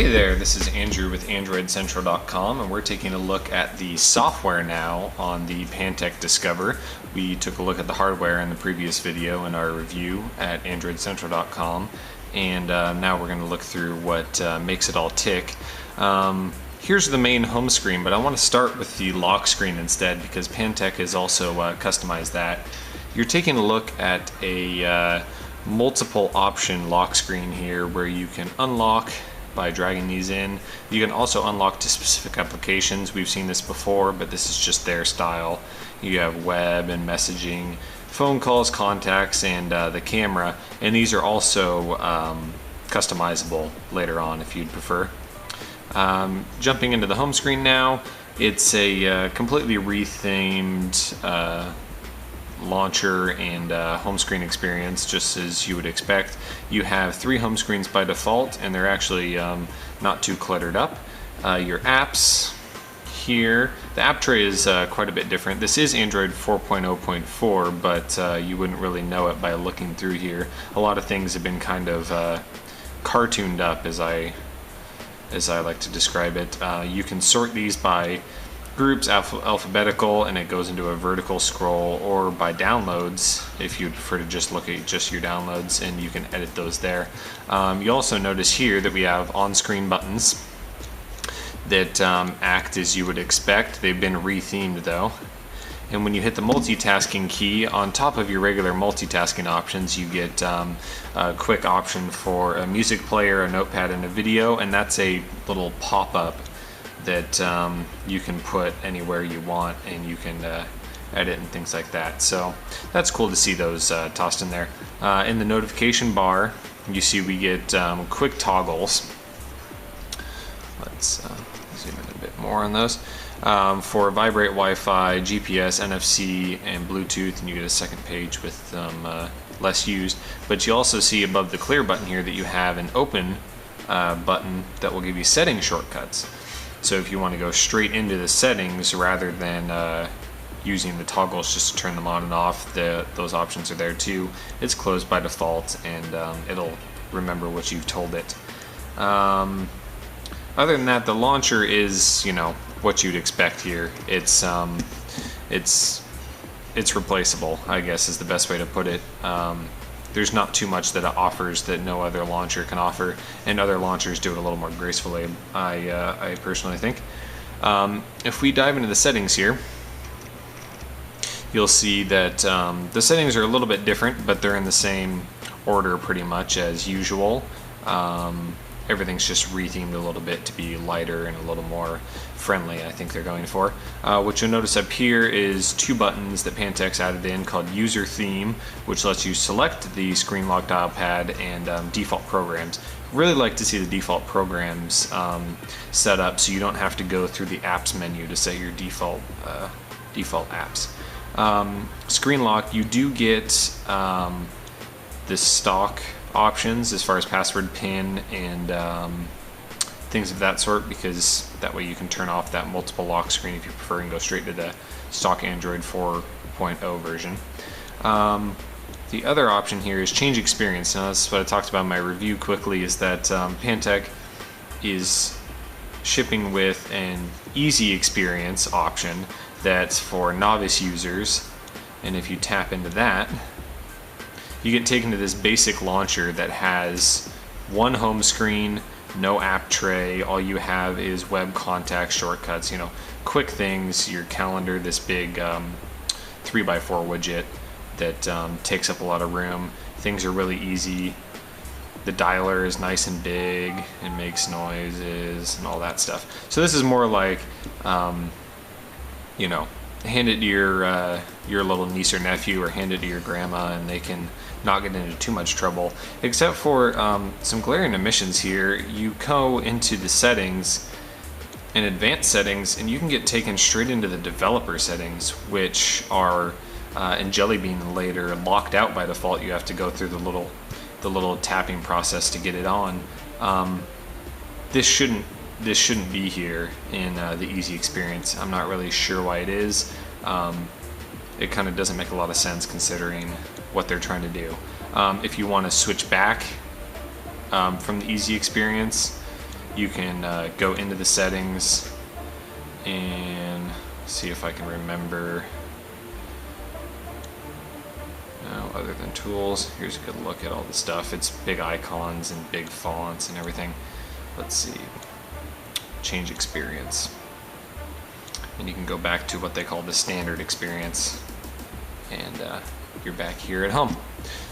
Hey there, this is Andrew with AndroidCentral.com, and we're taking a look at the software now on the Pantech Discover. We took a look at the hardware in the previous video in our review at AndroidCentral.com, and now we're going to look through what makes it all tick. Here's the main home screen, but I want to start with the lock screen instead because Pantech has also customized that. You're taking a look at a multiple option lock screen here where you can unlock by dragging these in. You can also unlock to specific applications. We've seen this before, but this is just their style. You have web and messaging, phone calls, contacts, and the camera, and these are also customizable later on if you'd prefer. Jumping into the home screen now, it's a completely rethemed launcher and home screen experience, just as you would expect. You have 3 home screens by default, and they're actually not too cluttered up. Your apps here, the app tray is quite a bit different. This is Android 4.0.4, but you wouldn't really know it by looking through here. A lot of things have been kind of cartooned up, as I like to describe it. You can sort these by groups, alphabetical, and it goes into a vertical scroll, or by downloads if you'd prefer to just look at just your downloads, and you can edit those there. You also notice here that we have on-screen buttons that act as you would expect. They've been rethemed though. And when you hit the multitasking key, on top of your regular multitasking options, you get a quick option for a music player, a notepad, and a video, and that's a little pop-up that you can put anywhere you want, and you can edit and things like that. So that's cool to see those tossed in there. In the notification bar, you see we get quick toggles. Let's zoom in a bit more on those. For vibrate, Wi-Fi, GPS, NFC, and Bluetooth, and you get a second page with them less used. But you also see above the clear button here that you have an open button that will give you setting shortcuts. So if you want to go straight into the settings rather than using the toggles just to turn them on and off, those options are there too. It's closed by default, and it'll remember what you've told it. Other than that, the launcher is, you know, what you'd expect here. It's replaceable, I guess is the best way to put it. There's not too much that it offers that no other launcher can offer, and other launchers do it a little more gracefully, I personally think. If we dive into the settings here, you'll see that the settings are a little bit different, but they're in the same order pretty much as usual. Everything's just rethemed a little bit to be lighter and a little more friendly, I think they're going for. What you'll notice up here is 2 buttons that Pantech's added in called User Theme, which lets you select the screen lock dial pad, and default programs. Really like to see the default programs set up so you don't have to go through the apps menu to set your default apps. Screen lock, you do get the stock options as far as password, PIN, and things of that sort, because that way you can turn off that multiple lock screen if you prefer and go straight to the stock Android 4.0 version. The other option here is change experience. Now that's what I talked about in my review quickly, is that Pantech is shipping with an easy experience option that's for novice users, and if you tap into that, you get taken to this basic launcher that has 1 home screen, no app tray. All you have is web contact shortcuts, you know, quick things, your calendar, this big 3x4 widget that takes up a lot of room. Things are really easy. The dialer is nice and big and makes noises and all that stuff. So this is more like, you know, hand it to your little niece or nephew, or hand it to your grandma, and they can not get into too much trouble. Except for some glaring omissions here. You go into the settings and advanced settings, and you can get taken straight into the developer settings, which are in Jelly Bean later locked out by default. You have to go through the little tapping process to get it on. This shouldn't be here in the easy experience. I'm not really sure why it is. It kind of doesn't make a lot of sense considering what they're trying to do. If you want to switch back from the easy experience, you can go into the settings and see if I can remember. No, other than tools, here's a good look at all the stuff. It's big icons and big fonts and everything. Let's see, change experience. And you can go back to what they call the standard experience, and you're back here at home.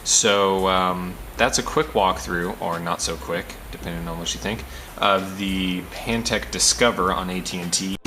So that's a quick walkthrough, or not so quick, depending on what you think, of the Pantech Discover on AT&T.